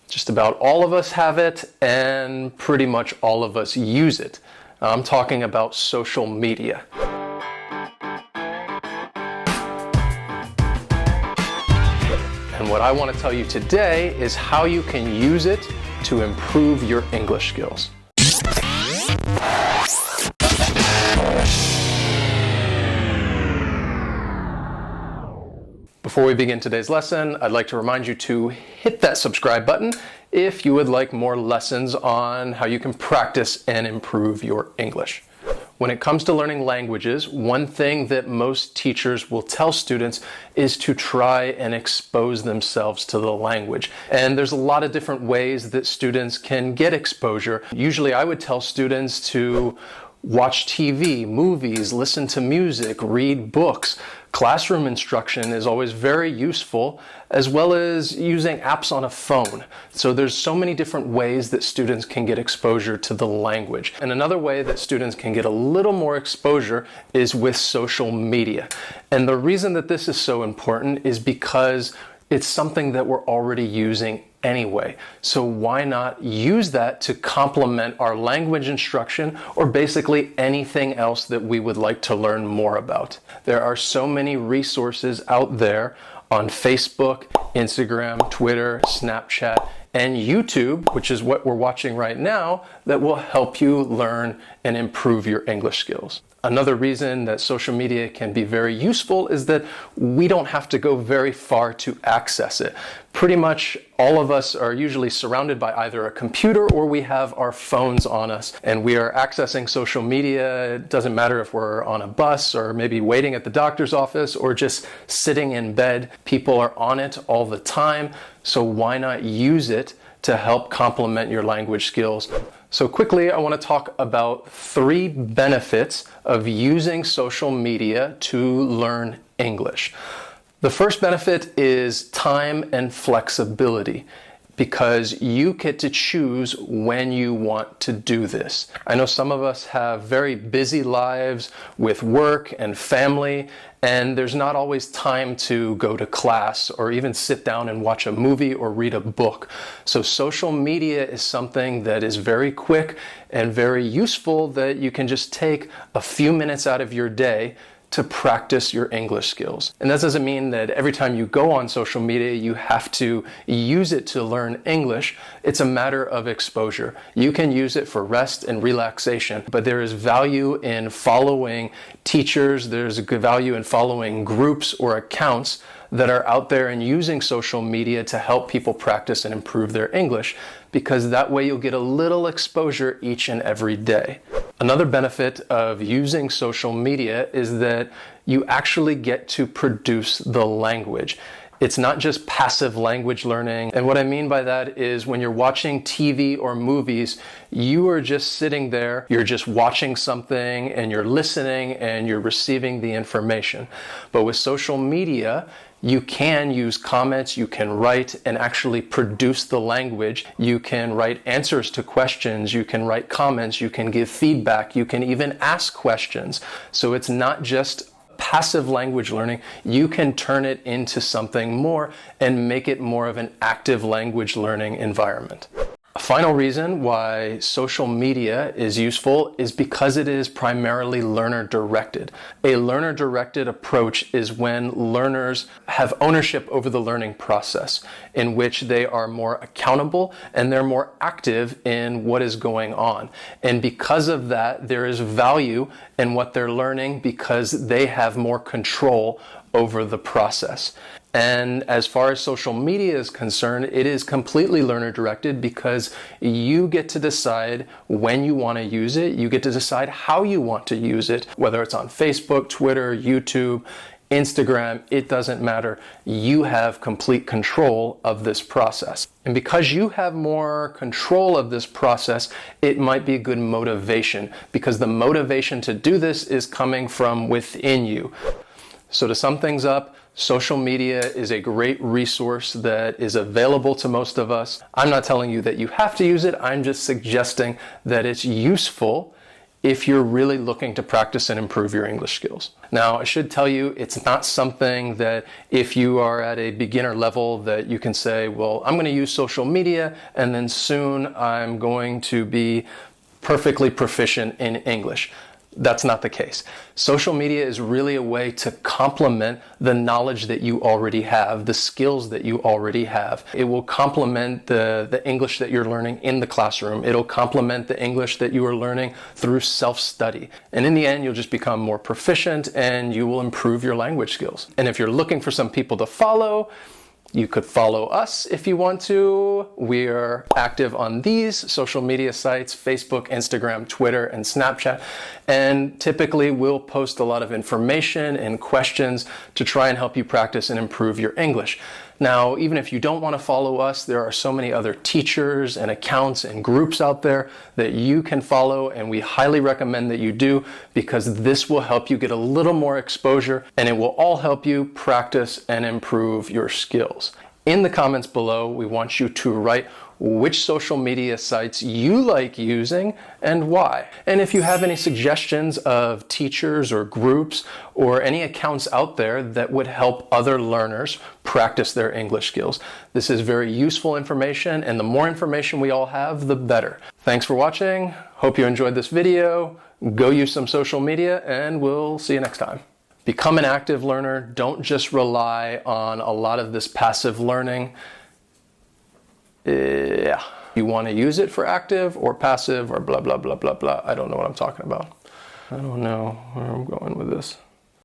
Just about all of us have it, and pretty much all of us use it. I'm talking about social media. And what I want to tell you today is how you can use it to improve your English skills. Before we begin today's lesson, I'd like to remind you to hit that subscribe button if you would like more lessons on how you can practice and improve your English. When it comes to learning languages, one thing that most teachers will tell students is to try and expose themselves to the language. And there's a lot of different ways that students can get exposure. Usually I would tell students to watch TV, movies, listen to music, read books. Classroom instruction is always very useful, as well as using apps on a phone. So there's so many different ways that students can get exposure to the language. And another way that students can get a little more exposure is with social media. And the reason that this is so important is because it's something that we're already using anyway. So why not use that to complement our language instruction or basically anything else that we would like to learn more about? There are so many resources out there on Facebook, Instagram, Twitter, Snapchat, and YouTube, which is what we're watching right now, that will help you learn and improve your English skills. Another reason that social media can be very useful is that we don't have to go very far to access it. Pretty much all of us are usually surrounded by either a computer or we have our phones on us, and we are accessing social media. It doesn't matter if we're on a bus or maybe waiting at the doctor's office or just sitting in bed. People are on it all the time, so why not use it to help complement your language skills? So quickly, I want to talk about 3 benefits of using social media to learn English. The first benefit is time and flexibility, because you get to choose when you want to do this. I know some of us have very busy lives with work and family, and there's not always time to go to class or even sit down and watch a movie or read a book. So social media is something that is very quick and very useful, that you can just take a few minutes out of your day to practice your English skills. And that doesn't mean that every time you go on social media, you have to use it to learn English. It's a matter of exposure. You can use it for rest and relaxation, but there is value in following teachers. There's a good value in following groups or accounts that are out there and using social media to help people practice and improve their English, because that way you'll get a little exposure each and every day. Another benefit of using social media is that you actually get to produce the language. It's not just passive language learning. And what I mean by that is when you're watching TV or movies, you are just sitting there, you're just watching something and you're listening and you're receiving the information. But with social media, you can use comments, you can write and actually produce the language. You can write answers to questions, you can write comments, you can give feedback, you can even ask questions. So it's not just passive language learning. You can turn it into something more and make it more of an active language learning environment. A final reason why social media is useful is because it is primarily learner-directed. A learner-directed approach is when learners have ownership over the learning process, in which they are more accountable and they're more active in what is going on. And because of that, there is value in what they're learning because they have more control over the process. And as far as social media is concerned, it is completely learner-directed because you get to decide when you want to use it. You get to decide how you want to use it, whether it's on Facebook, Twitter, YouTube, Instagram, it doesn't matter. You have complete control of this process. And because you have more control of this process, it might be a good motivation, because the motivation to do this is coming from within you. So to sum things up, social media is a great resource that is available to most of us. I'm not telling you that you have to use it. I'm just suggesting that it's useful if you're really looking to practice and improve your English skills. Now, I should tell you, it's not something that if you are at a beginner level that you can say, well, I'm going to use social media and then soon I'm going to be perfectly proficient in English. That's not the case. Social media is really a way to complement the knowledge that you already have, the skills that you already have. It will complement the English that you're learning in the classroom. It'll complement the English that you are learning through self-study. And in the end, you'll just become more proficient and you will improve your language skills. And if you're looking for some people to follow, you could follow us if you want to. We are active on these social media sites, Facebook, Instagram, Twitter, and Snapchat. And typically we'll post a lot of information and questions to try and help you practice and improve your English. Now, even if you don't want to follow us, there are so many other teachers and accounts and groups out there that you can follow, and we highly recommend that you do, because this will help you get a little more exposure and it will all help you practice and improve your skills. In the comments below, we want you to write which social media sites you like using and why. And if you have any suggestions of teachers or groups or any accounts out there that would help other learners practice their English skills, this is very useful information, and the more information we all have, the better. Thanks for watching. Hope you enjoyed this video. Go use some social media, and we'll see you next time. Become an active learner. Don't just rely on a lot of this passive learning. Yeah. You want to use it for active or passive or blah, blah, blah, blah, blah. I don't know what I'm talking about. I don't know where I'm going with this.